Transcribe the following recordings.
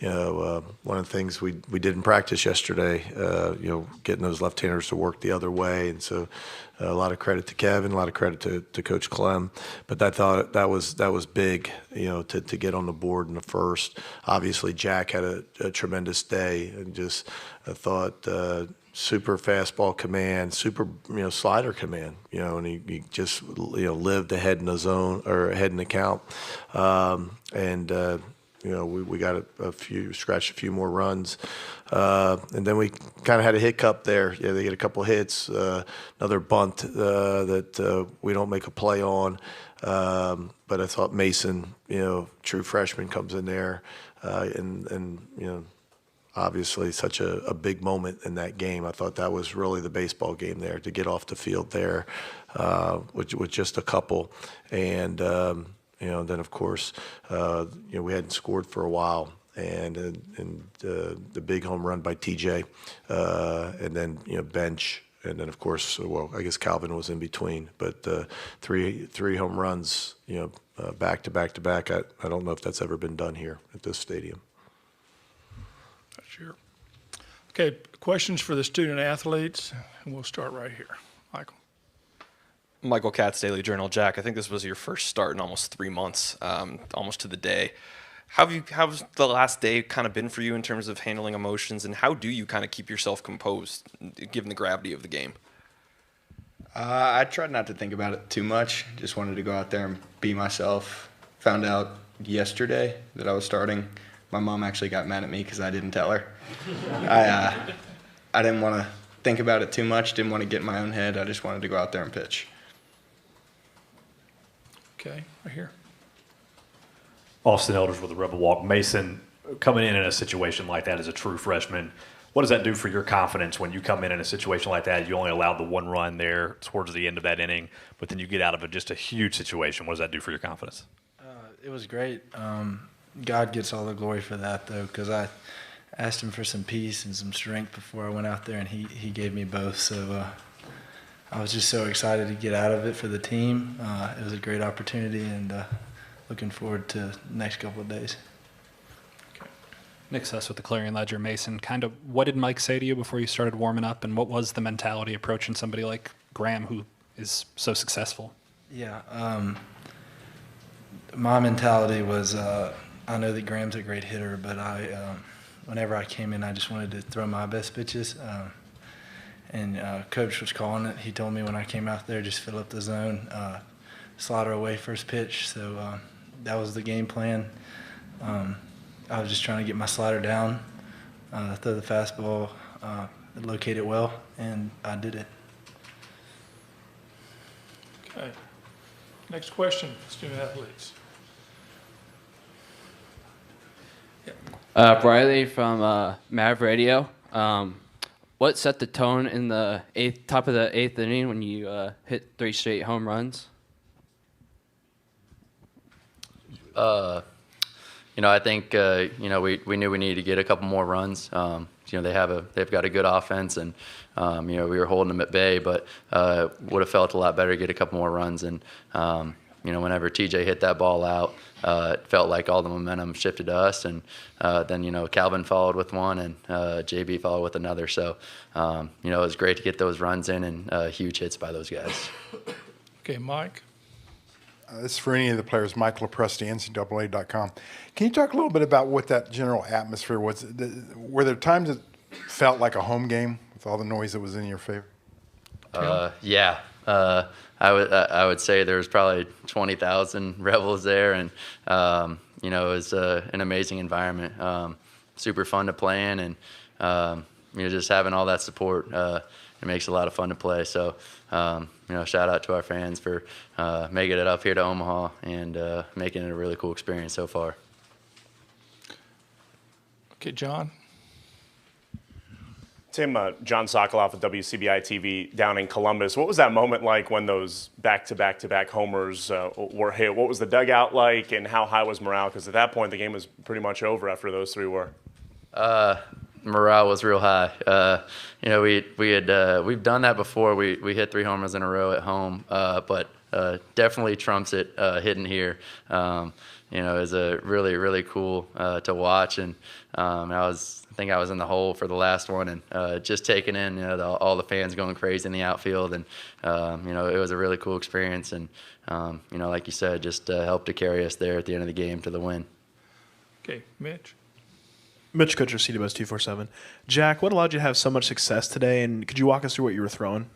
One of the things we did in practice yesterday, getting those left-handers to work the other way. And so a lot of credit to Kevin, a lot of credit to Coach Clem. But I thought that was big, to get on the board in the first. Obviously, Jack had a tremendous day, and just I thought super fastball command, super slider command, and he just lived ahead in the zone or ahead in the count, we got scratched a few more runs. And then we kind of had a hiccup there. Yeah, they get a couple hits, another bunt that we don't make a play on. But I thought Mason, true freshman, comes in there, and obviously such a big moment in that game. I thought that was really the baseball game there, to get off the field there with just a couple. And then of course, we hadn't scored for a while, and the big home run by TJ, and then bench, and then of course, I guess Calvin was in between, but three home runs, back to back to back. I don't know if that's ever been done here at this stadium. Sure. Okay, questions for the student athletes, and we'll start right here. Michael. Michael Katz, Daily Journal. Jack, I think this was your first start in almost 3 months, almost to the day. How's the last day kind of been for you in terms of handling emotions, and how do you kind of keep yourself composed given the gravity of the game? I tried not to think about it too much. Just wanted to go out there and be myself. Found out yesterday that I was starting. My mom actually got mad at me because I didn't tell her. I didn't want to think about it too much, didn't want to get in my own head. I just wanted to go out there and pitch. Okay, right here. Austin Elders with the Rebel Walk. Mason, coming in a situation like that as a true freshman, what does that do for your confidence when you come in a situation like that? You only allowed the one run there towards the end of that inning, but then you get out of just a huge situation. What does that do for your confidence? It was great. God gets all the glory for that, though, because I asked him for some peace and some strength before I went out there, and he gave me both. So I was just so excited to get out of it for the team. It was a great opportunity, and looking forward to the next couple of days. Okay. Nick Suss with the Clarion Ledger. Mason, kind of what did Mike say to you before you started warming up, and what was the mentality approaching somebody like Graham, who is so successful? Yeah, my mentality was I know that Graham's a great hitter, but whenever I came in, I just wanted to throw my best pitches. And Coach was calling it. He told me when I came out there, just fill up the zone, slider away first pitch. So that was the game plan. I was just trying to get my slider down, throw the fastball, locate it well, and I did it. Okay. Next question, student athletes. Briley from Mav Radio. What set the tone in the top of the eighth inning when you hit 3 straight home runs? I think we knew we needed to get a couple more runs. They've got a good offense, and we were holding them at bay, but would have felt a lot better to get a couple more runs. And whenever TJ hit that ball out, it felt like all the momentum shifted to us. And then Calvin followed with one, and JB followed with another. So it was great to get those runs in, and huge hits by those guys. Okay, Mike. This is for any of the players. Mike LaPresti, NCAA.com. Can you talk a little bit about what that general atmosphere was? Were there times it felt like a home game with all the noise that was in your favor? Yeah. I would say there was probably 20,000 Rebels there, and it was an amazing environment. Super fun to play in, and just having all that support, it makes it a lot of fun to play. So shout out to our fans for making it up here to Omaha and making it a really cool experience so far. Okay, John. Tim, John Sokoloff with WCBI TV down in Columbus. What was that moment like when those back-to-back-to-back homers were hit? What was the dugout like, and how high was morale? Because at that point, the game was pretty much over after those three were. Morale was real high. We've done that before. We hit 3 homers in a row at home, but definitely trumps it hitting here. it was a really cool to watch. And I think I was in the hole for the last one, and just taking in all the fans going crazy in the outfield, and it was a really cool experience. And like you said, just helped to carry us there at the end of the game to the win. Okay, Mitch. Mitch Kutcher, CWS 247. Jack, what allowed you to have so much success today, and could you walk us through what you were throwing?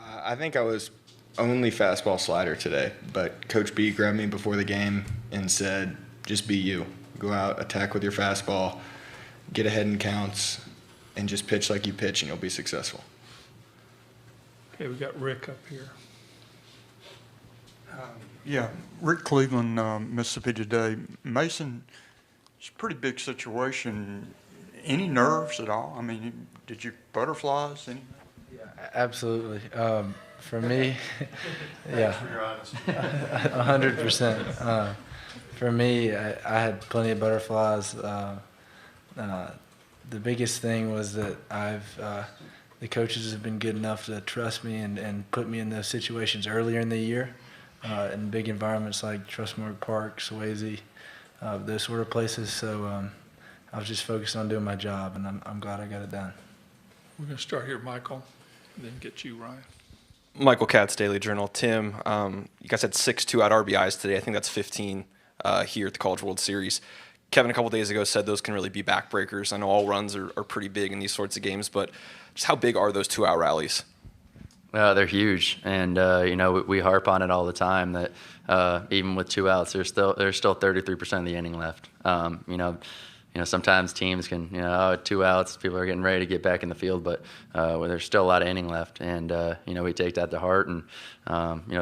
I think I was only fastball slider today, but Coach B grabbed me before the game and said, just be you. Go out, attack with your fastball, get ahead in counts, and just pitch like you pitch, and you'll be successful. Okay, we got Rick up here. Yeah, Rick Cleveland, Mississippi Today. Mason, it's a pretty big situation. Any nerves at all? I mean, did you butterflies? Yeah, absolutely. For me, yeah, 100%. For me, I had plenty of butterflies. The biggest thing was that the coaches have been good enough to trust me and put me in those situations earlier in the year, in big environments like Trustmark Park, Swayze, those sort of places. So I was just focused on doing my job, and I'm glad I got it done. We're going to start here, Michael, and then get you, Ryan. Michael Katz, Daily Journal. Tim, you guys had 6 2-out RBIs today. I think that's 15 here at the College World Series. Kevin, a couple days ago, said those can really be backbreakers. I know all runs are pretty big in these sorts of games, but just how big are those 2-out rallies? They're huge, and we harp on it all the time that even with 2 outs, there's still 33% of the inning left. Sometimes teams can 2 outs, people are getting ready to get back in the field, but there's still a lot of inning left, and we take that to heart and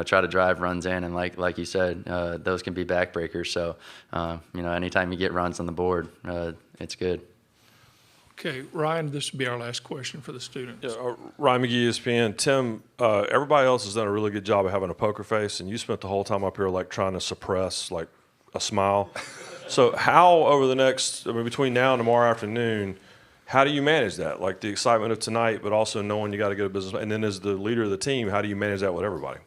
try to drive runs in, and like you said, those can be backbreakers. So anytime you get runs on the board, it's good. Okay, Ryan, this will be our last question for the students. Yeah, Ryan McGee, ESPN. Tim, everybody else has done a really good job of having a poker face, and you spent the whole time up here trying to suppress a smile. So how over the next, between now and tomorrow afternoon, how do you manage that? Like the excitement of tonight, but also knowing you got to get a business. And then as the leader of the team, how do you manage that with everybody?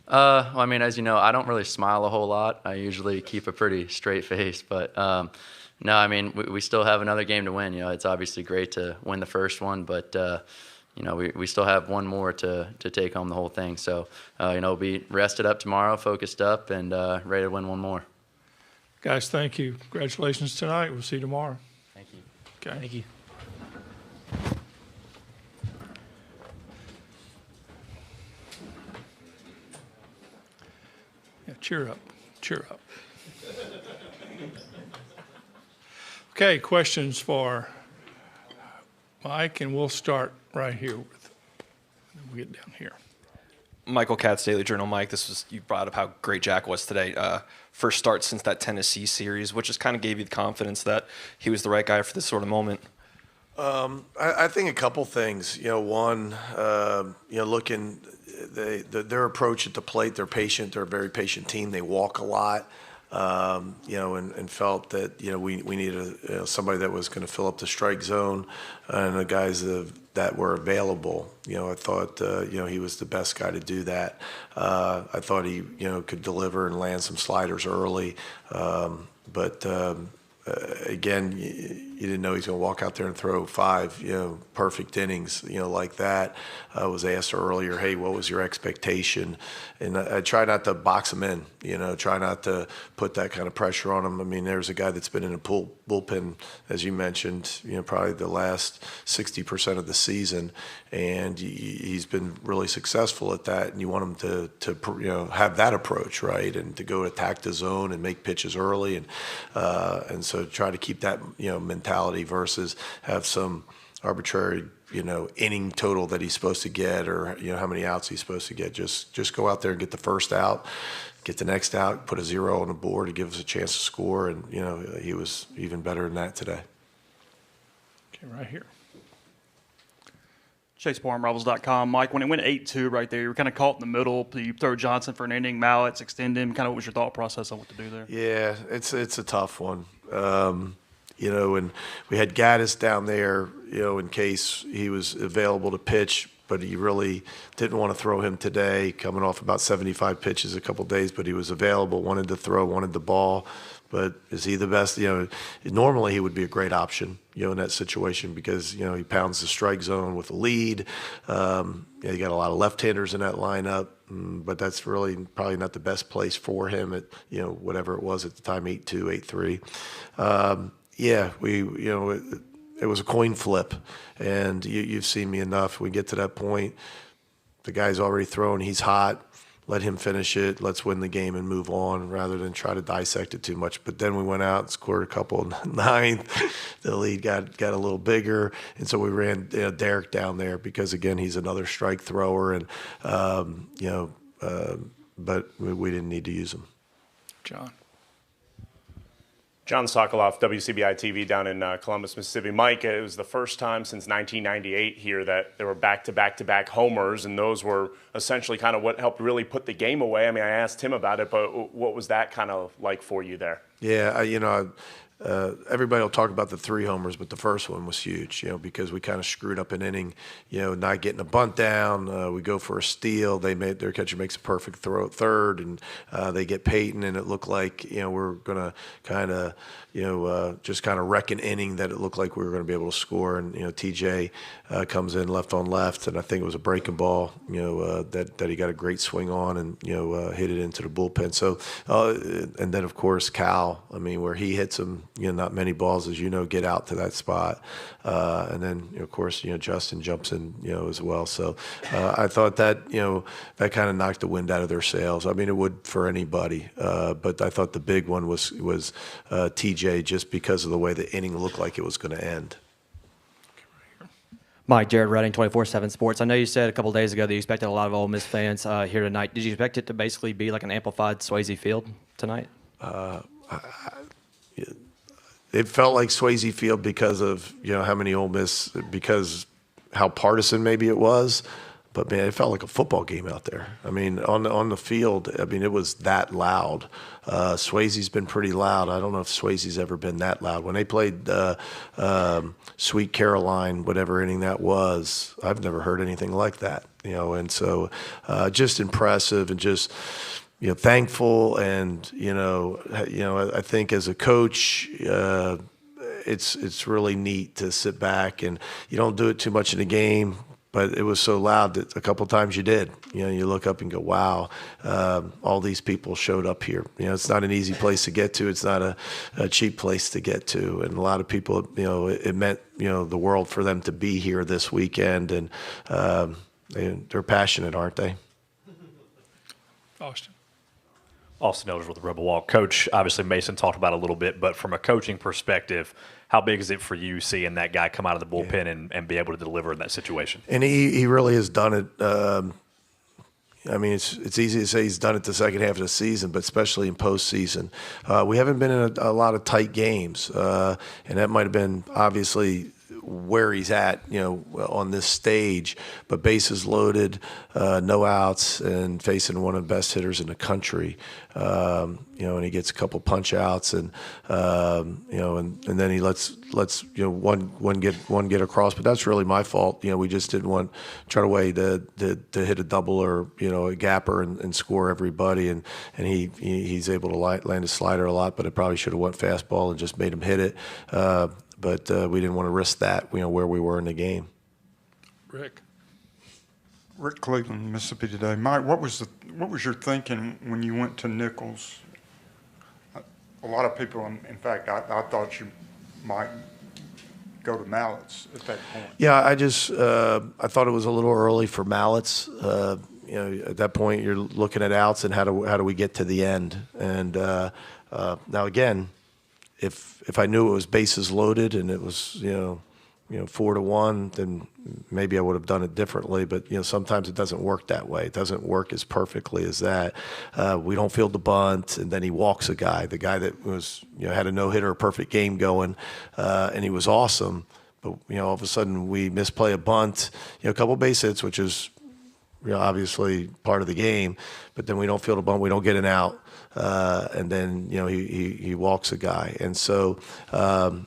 As you know, I don't really smile a whole lot. I usually keep a pretty straight face, but no, we still have another game to win. It's obviously great to win the first one, but we still have one more to take home the whole thing. So we'll be rested up tomorrow, focused up, and ready to win one more. Guys, thank you. Congratulations tonight. We'll see you tomorrow. Thank you. Okay. Thank you. Yeah, cheer up. Cheer up. Okay, questions for Mike, and we'll start right here with, we'll get down here. Michael Katz, Daily Journal. Mike, you brought up how great Jack was today. First start since that Tennessee series, which just kind of gave you the confidence that he was the right guy for this sort of moment. I think a couple things. One, looking their approach at the plate. They're patient. They're a very patient team. They walk a lot. And felt that we needed somebody that was going to fill up the strike zone, and the guys that were available. I thought he was the best guy to do that. I thought he could deliver and land some sliders early, but again, you didn't know he's going to walk out there and throw 5 perfect innings like that. I was asked earlier, hey, what was your expectation? And I try not to box him in, try not to put that kind of pressure on him. There's a guy that's been in a bullpen, as you mentioned, probably the last 60% of the season, and he's been really successful at that, and you want him to have that approach, right, and to go attack the zone and make pitches early, and so try to keep that mentality versus have some arbitrary inning total that he's supposed to get, or how many outs he's supposed to get. Just go out there and get the first out, get the next out, put a 0 on the board to give us a chance to score, and he was even better than that today. Okay, right here. Chase Bourne, Rebels.com. Mike, when it went 8-2 right there, you were kind of caught in the middle. You throw Johnson for an inning, Mallets, extend him. Kind of what was your thought process on what to do there? Yeah, it's a tough one. And we had Gaddis down there, in case he was available to pitch. but he really didn't want to throw him today, coming off about 75 pitches a couple days, but he was available, wanted to throw, wanted the ball. But is he the best? Normally he would be a great option, in that situation because, he pounds the strike zone with a lead. You got a lot of left-handers in that lineup, but that's really probably not the best place for him at, whatever it was at the time, 8-2, 8-3. It was a coin flip, and you've seen me enough. We get to that point, the guy's already thrown, he's hot. Let him finish it. Let's win the game and move on rather than try to dissect it too much. But then we went out and scored a couple in the ninth. The lead got a little bigger. And so we ran Derek down there because, again, he's another strike thrower. And, but we didn't need to use him. John Sokoloff, WCBI TV down in Columbus, Mississippi. Mike, it was the first time since 1998 here that there were back-to-back homers, and those were essentially kind of what helped really put the game away. I mean, I asked Tim about it, but what was that kind of like for you there? Yeah, everybody will talk about the 3 homers, but the first one was huge, because we kind of screwed up an inning, not getting a bunt down. We go for a steal. Their catcher makes a perfect throw at third, and they get Peyton, and it looked like, we're going to kind of, just kind of wreck an inning that it looked like we were going to be able to score. And, TJ comes in left on left, and I think it was a breaking ball, that he got a great swing on and, hit it into the bullpen. So, and then, of course, Cal, where he hits him, not many balls, as get out to that spot. And then, of course, Justin jumps in, as well. So I thought that, that kind of knocked the wind out of their sails. It would for anybody. But I thought the big one was TJ, just because of the way the inning looked like it was going to end. Mike, Jared Redding, 24/7 Sports. I know you said a couple days ago that you expected a lot of Ole Miss fans here tonight. Did you expect it to basically be like an amplified Swayze Field tonight? It felt like Swayze Field because of how many Ole Miss, because how partisan maybe it was, but man, it felt like a football game out there. On the field, it was that loud. Swayze's been pretty loud. I don't know if Swayze's ever been that loud. When they played Sweet Caroline, whatever inning that was, I've never heard anything like that. And so just impressive and just. Thankful, and I think as a coach, it's really neat to sit back, and you don't do it too much in a game, but it was so loud that a couple times you did. You look up and go, wow, all these people showed up here. It's not an easy place to get to. It's not a cheap place to get to, and a lot of people, it meant the world for them to be here this weekend, and they're passionate, aren't they? Austin Elders with the Rebel Walk. Coach, obviously Mason talked about it a little bit, but from a coaching perspective, how big is it for you seeing that guy come out of the bullpen and be able to deliver in that situation? And he really has done it. It's easy to say he's done it the second half of the season, but especially in postseason. We haven't been in a lot of tight games, and that might have been obviously where he's at, on this stage, but bases loaded, no outs, and facing one of the best hitters in the country, and he gets a couple punch outs, and and then he lets one get across, but that's really my fault. We just didn't try to hit a double or a gapper and score everybody, and he's able to land a slider a lot, but it probably should have went fastball and just made him hit it. But we didn't want to risk that, where we were in the game. Rick Cleveland, Mississippi Today. Mike, what was your thinking when you went to Nichols? A lot of people, in fact, I thought you might go to Mallets at that point. Yeah, I thought it was a little early for Mallets. At that point, you're looking at outs and how do we get to the end? And now again, if I knew it was bases loaded and it was 4-1, then maybe I would have done it differently. But sometimes it doesn't work that way. It doesn't work as perfectly as that. We don't field the bunt, and then he walks a guy. The guy that was had a no-hitter, a perfect game going, and he was awesome. But all of a sudden we misplay a bunt, a couple base hits, which is obviously part of the game. But then we don't field a bunt. We don't get an out. and then he walks a guy. And so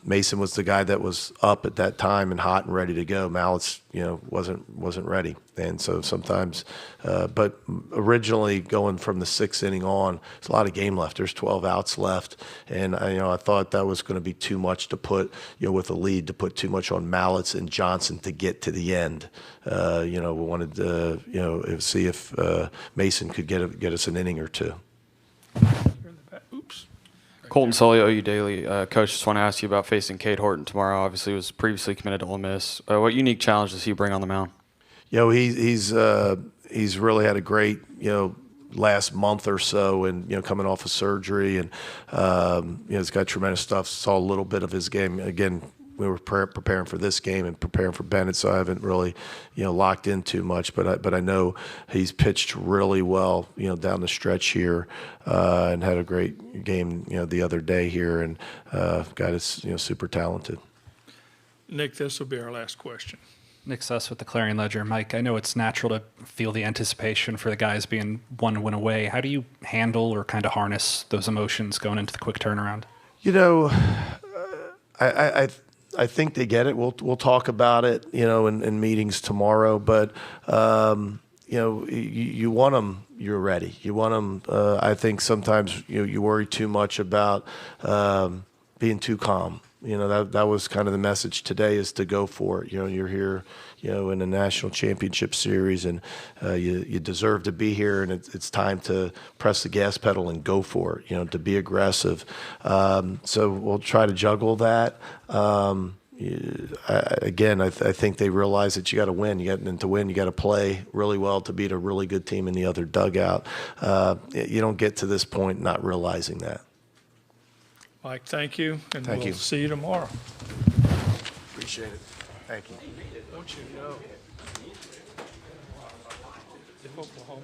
Mason was the guy that was up at that time and hot and ready to go. Mallett's wasn't ready, and so sometimes. But originally going from the 6th inning on, there's a lot of game left. There's 12 outs left, and I thought that was going to be too much to put with a lead to put too much on Mallets and Johnson to get to the end. We wanted to see if Mason could get us an inning or two. Oops. Colton Sully, OU Daily. Coach, just want to ask you about facing Cade Horton tomorrow. Obviously, was previously committed to Ole Miss. What unique challenge does he bring on the mound? He's really had a great last month or so, and coming off of surgery, and he's got tremendous stuff. Saw a little bit of his game again. We were preparing for this game and preparing for Bennett, so I haven't really, locked in too much. But I know he's pitched really well, down the stretch here, and had a great game, the other day here, and guy is, super talented. Nick, this will be our last question. Nick Suss with the Clarion Ledger. Mike, I know it's natural to feel the anticipation for the guys being one win away. How do you handle or kind of harness those emotions going into the quick turnaround? I think they get it. We'll talk about it, in meetings tomorrow. But you want them. You're ready. You want them. I think sometimes you worry too much about being too calm. That was kind of the message today, is to go for it. You're here, in a national championship series, and you deserve to be here, and it's time to press the gas pedal and go for it. To be aggressive. So we'll try to juggle that. I think they realize that you got to win. To win, you got to play really well to beat a really good team in the other dugout. You don't get to this point not realizing that. Mike, thank you, and Thank we'll you. see you tomorrow. Appreciate it. Thank you. Don't you know? If Oklahoma